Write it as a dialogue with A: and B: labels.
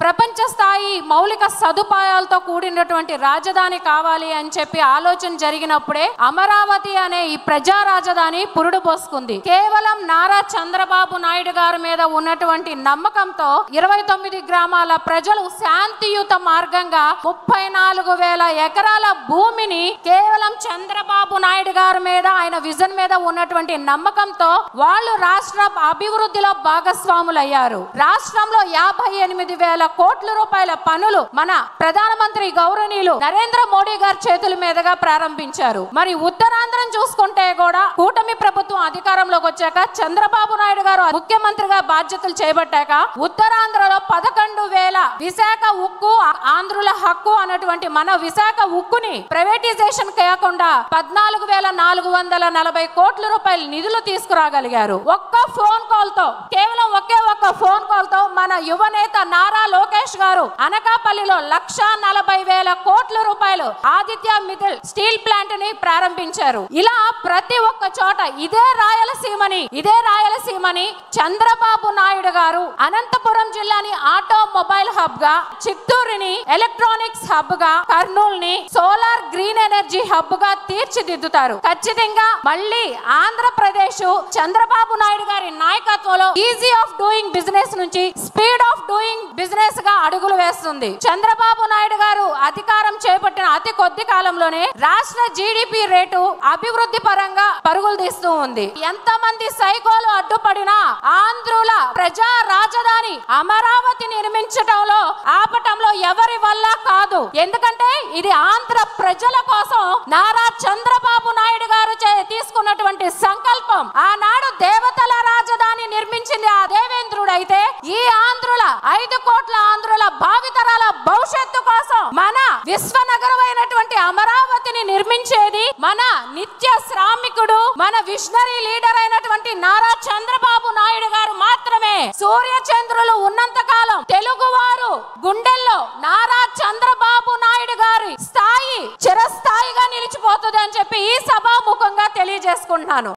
A: ప్రపంచ స్థాయి మౌలిక సదుపాయాలతో కూడినటువంటి రాజధాని కావాలి అని చెప్పి ఆలోచన జరిగినప్పుడే అమరావతి అనే ఈ ప్రజా రాజధాని పురుడు పోసుకుంది. కేవలం నారా చంద్రబాబు నాయుడు గారి మీద ఉన్నటువంటి నమ్మకంతో 29 గ్రామాల ప్రజలు శాంతియుత మార్గంగా 34,000 ఎకరాల భూమిని కేవలం చంద్రబాబు నాయుడు గారి మీద, ఆయన విజన్ మీద ఉన్నటువంటి నమ్మకంతో వాళ్ళు రాష్ట్ర అభివృద్ధిలో భాగస్వాములయ్యారు. రాష్ట్రంలో 58,000 కోట్ల రూపాయల పనులు మన ప్రధానమంత్రి గౌరవనీయులు నరేంద్ర మోడీ గారి చేతుల మీదుగా ప్రారంభించారు. మరి ఉత్తరాంధ్రం చూసుకుంటే కూడా కూటమి ప్రభుత్వం అధికారంలోకి వచ్చాక, చంద్రబాబు నాయుడు గారు ముఖ్యమంత్రిగా బాధ్యతలు చేపట్టాక ఉత్తరాంధ్రలో 11,000 విశాఖ ఉక్కు ఆంధ్రుల హక్కు అన్నటువంటి మన విశాఖ ఉక్కుని ప్రైవేటైజేషన్ కాకుండా 14,440 కోట్ల రూపాయల నిధులు తీసుకురాగలిగారు. ఒక్క ఫోన్ కాల్ తో, కేవలం ఒక్క ఫోన్ కాల్ తో మన యువనేత నారా లోకేష్ గారు అనకాపల్లిలో 1,40,000 కోట్ల రూపాయలు ఆదిత్య మిథిల్ స్టీల్ ప్లాంట్ ని ప్రారంభించారు. ఇలా ప్రతి ఒక్క చోట ఇదే రాయలసీమని చంద్రబాబు నాయుడు గారు అనంతపురం జిల్లాని ఆటోమొబైల్ హబ్ గా, చిత్తూరుని ఎలక్ట్రానిక్స్ హబ్ గా, కర్నూలుని సోలార్ గ్రీన్ ఎనర్జీ హబ్ గా తీర్చిదిద్దుతారు. ఖచ్చితంగా మళ్ళీ ఆంధ్రప్రదేశ్ చంద్రబాబు నాయుడు గారి నాయకత్వంలో ఈజీ ఆఫ్ డూయింగ్ బిజినెస్ నుంచి స్పీడ్ ఆఫ్ డూయింగ్ బిజినెస్ గా అడుగులు వేస్తుంది. చంద్రబాబు నాయుడు గారు అధికారం చేపట్టిన అతి కొద్ది కాలంలోనే రాష్ట్ర జీడిపి రేటు అభివృద్ధి పరంగా పరుగులు తీస్తూ ఉంది. ఎంతమంది సైకోలు అడ్డుపడినా ఆంధ్రుల ప్రజా రాజధాని అమరావతి నిర్మించటంలో ఆపటంలో ఎవరి వల్ల కాదు. ఎందుకంటే ఇది ఆంధ్ర ప్రజల కోసం నారా చంద్రబాబు నాయుడు గారు తీసుకున్నటువంటి సంకల్పం. ఆనాడు దేవతల రాజధాని నిర్మించింది ఆ దేవేంద్రుడు అయితే, ఈ ఆంధ్రుల 5 కోట్ల ఆంధ్రుల భావితరాల భవిష్యత్తు కోసం మన విశ్వనగరమైనటువంటి అమరావతిని నిర్మించేది మన నిత్య శ్రామికుడు, మన విజనరీ లీడర్ అయినటువంటి నారా చంద్రబాబు నాయుడు గారు మాత్రమే. సూర్య చంద్రులు ఉన్నంత కాలం తెలుగువారు గుండెల్లో నారా చంద్రబాబు నాయుడు గారి స్థాయి చిరస్థాయిగా నిలిచిపోతుంది అని చెప్పి ఈ సభాముఖంగా తెలియజేసుకుంటున్నాను.